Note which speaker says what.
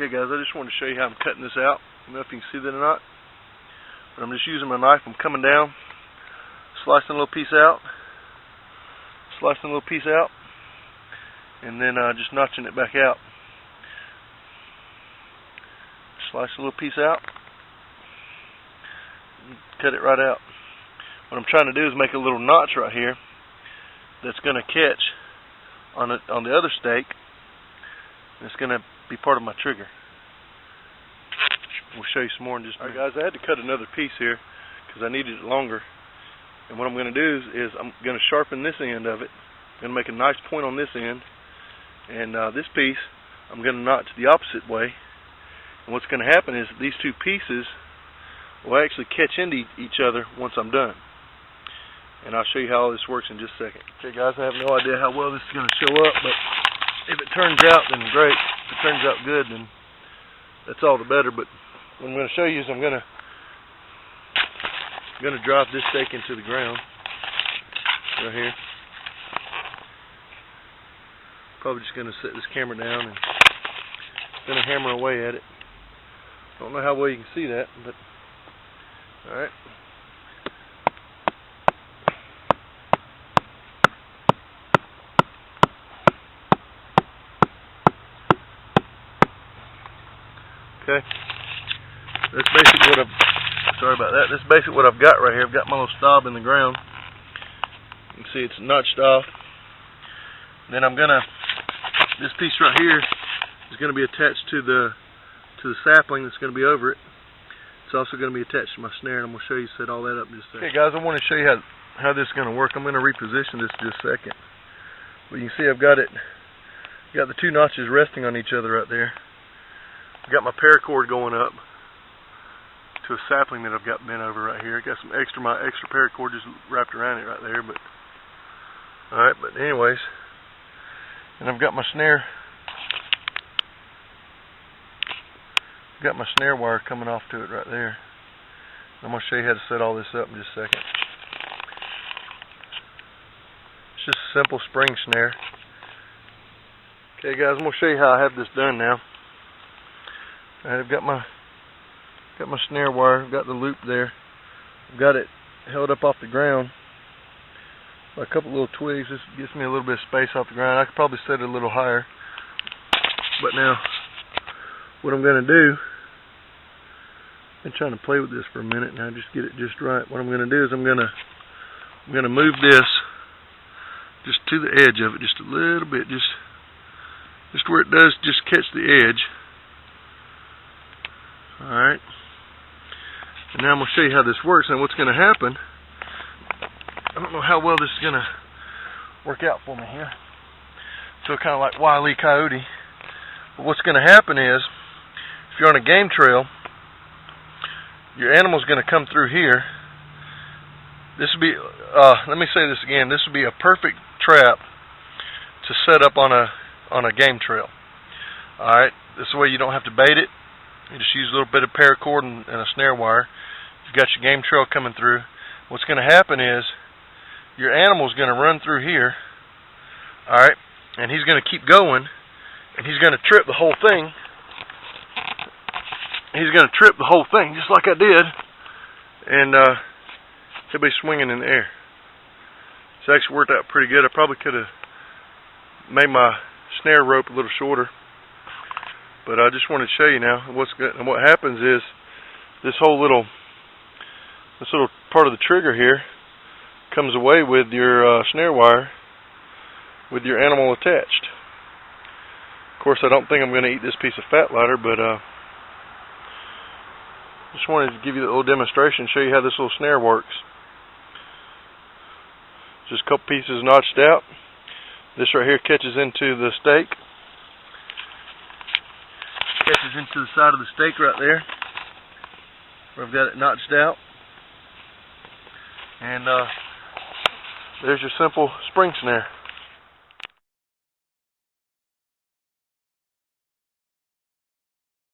Speaker 1: Okay guys, I just wanted to show you how I'm cutting this out. I don't know if you can see that or not, but I'm just using my knife. I'm coming down, slicing a little piece out, and then just notching it back out. Slice a little piece out, and cut it right out. What I'm trying to do is make a little notch right here that's going to catch on the other stake, and it's going to be part of my trigger. We'll show you some more in just a minute. Alright guys, I had to cut another piece here because I needed it longer, and what I'm going to do is I'm going to sharpen this end of it. I'm going to make a nice point on this end, and this piece I'm going to notch the opposite way, and what's going to happen is these two pieces will actually catch into each other once I'm done. And I'll show you how all this works in just a second. Okay guys, I have no idea how well this is going to show up, but if it turns out, then great. If it turns out good, then that's all the better. But what I'm going to show you is I'm going to drop this stake into the ground right here. Probably just going to set this camera down and going to hammer away at it. Don't know how well you can see that, but all right. Okay, that's basically what That's basically what I've got right here. I've got my little stub in the ground. You can see it's notched off. Then this piece right here is going to be attached to the sapling that's going to be over it. It's also going to be attached to my snare, and I'm going to show you, set all that up in just a second. Okay guys, I want to show you how this is going to work. I'm going to reposition this in just a second. But you can see I've got the two notches resting on each other right there. I've got my paracord going up to a sapling that I've got bent over right here. I got my extra paracord just wrapped around it right there. But alright, but anyways, and I've got my snare. I've got my snare wire coming off to it right there. I'm going to show you how to set all this up in just a second. It's just a simple spring snare. Okay guys, I'm going to show you how I have this done now. I've got my snare wire. I've got the loop there. I've got it held up off the ground by a couple little twigs. This gives me a little bit of space off the ground. I could probably set it a little higher. But now, what I'm going to do, I've been trying to play with this for a minute now, just get it just right. What I'm going to do is I'm going to move this just to the edge of it, just a little bit, just where it does just catch the edge. Alright, and now I'm going to show you how this works. And what's going to happen, I don't know how well this is going to work out for me here. So kind of like Wile E. Coyote. But what's going to happen is, if you're on a game trail, your animal's going to come through here. This would be, let me say this again, this would be a perfect trap to set up on a game trail. Alright, this way you don't have to bait it. You just use a little bit of paracord and a snare wire. You've got your game trail coming through. What's going to happen is your animal's going to run through here, alright, and he's going to keep going, and he's going to trip the whole thing. He's going to trip the whole thing, just like I did, and he'll be swinging in the air. It's actually worked out pretty good. I probably could have made my snare rope a little shorter. But I just wanted to show you now what's good. And what happens is this little part of the trigger here comes away with your snare wire with your animal attached. Of course, I don't think I'm going to eat this piece of fat ladder, but just wanted to give you a little demonstration, show you how this little snare works. Just a couple pieces notched out. This right here catches into the stake. Catches into the side of the stake right there, where I've got it notched out, and there's your simple spring snare.